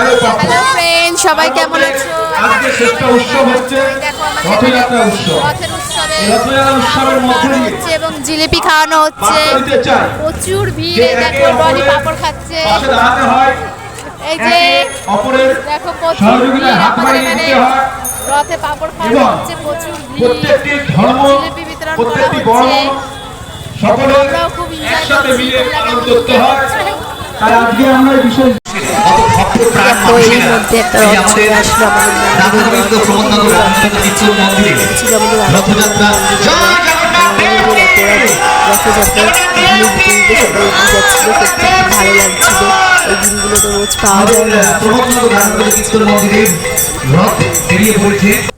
Hello friend, সবাই কেমন আছো? আজকে শ্রেষ্ঠ উৎসব হচ্ছে রথযাত্রা উৎসব। রথের উৎসবে রথযাত্রা উৎসবের মধ্যে দিয়ে হচ্ছে এবং জিলিপি খাওয়ানো হচ্ছে। বার্তা দিতে চাই প্রচুর ভিড়। যে এই দেখো ডলি পাপড় খাচ্ছে। পাশে দাঁড়াতে হয়, এই যে একে অপরের দেখো প্রচুর সহযোগিতায় ভিড় হাত আমাদের বাড়িয়ে এখানে দিতে হয় রথে পাপড় খাওয়ানো এবং হচ্ছে। প্রচুর ভিড়, প্রত্যেকটি ধর্ম, জিলিপি বিতরণ করা প্রত্যেকটি হচ্ছে। বর্ণ সকলে আমরাও খুব এনজয় একসাথে করছি। মিলে তোমরা পালন কেমন করতে হয়। তাই আজকে আমরা এই বিষয় দেখো এর মধ্যে একটা রথ চলে আসলো আমাদের রথযাত্রায় দিল্লি সবাই এগিয়ে যাচ্ছিল। সত্যি খুব ভালো লাগছিল। এই দিনগুলো তো রোজ পাওয়া যায় না।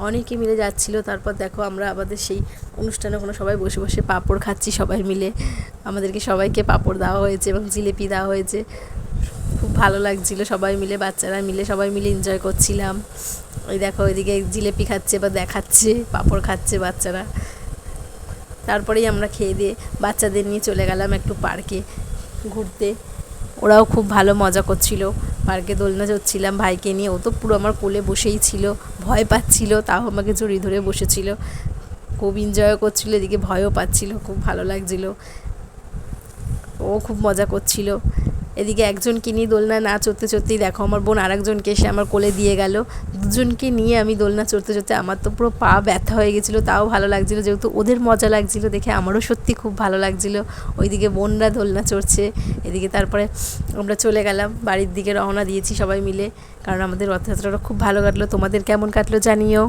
অনেকে মিলে যাচ্ছিল। তারপর দেখো আমরা আমাদের সেই অনুষ্ঠানে কোনো সবাই বসে বসে পাঁপড় খাচ্ছি সবাই মিলে। আমাদেরকে সবাইকে পাঁপড় দেওয়া হয়েছে এবং জিলিপি দেওয়া হয়েছে। খুব ভালো লাগছিল। সবাই মিলে, বাচ্চারা মিলে, সবাই মিলে এনজয় করছিলাম। ওই দেখো ওইদিকে জিলিপি খাচ্ছে বা দেখাচ্ছে, পাঁপড় খাচ্ছে বাচ্চারা। তারপরেই আমরা খেয়ে দিয়ে বাচ্চাদের নিয়ে চলে গেলাম একটু পার্কে ঘুরতে। ওরাও খুব ভালো মজা করছিল। পার্কে দোলনা চড়ছিলাম ভাইকে নিয়ে। ও তো পুরো আমার কোলে বসেই ছিল, ভয় পাচ্ছিল, তাও আমাকে জড়িয়ে ধরে বসেছিল। খুব এনজয় করছিল, এদিকে ভয়ও পাচ্ছিল। খুব ভালো লাগছিল। ও খুব মজা করছিল। এদিকে একজনকে নিয়ে দোলনা না চড়তে চড়তেই দেখো আমার বোন আরেকজনকে এসে আমার কোলে দিয়ে গেল। দুজনকে নিয়ে আমি দোলনা চড়তে চড়তে আমার তো পুরো পা ব্যথা হয়ে গেছিলো। তাও ভালো লাগছিলো, যেহেতু ওদের মজা লাগছিলো দেখে আমারও সত্যি খুব ভালো লাগছিলো। ওইদিকে বোনরা দোলনা চড়ছে, এদিকে তারপরে আমরা চলে গেলাম বাড়ির দিকে, রওনা দিয়েছি সবাই মিলে। কারণ আমাদের রথযাত্রাটা খুব ভালো কাটলো। তোমাদের কেমন কাটলো জানিও।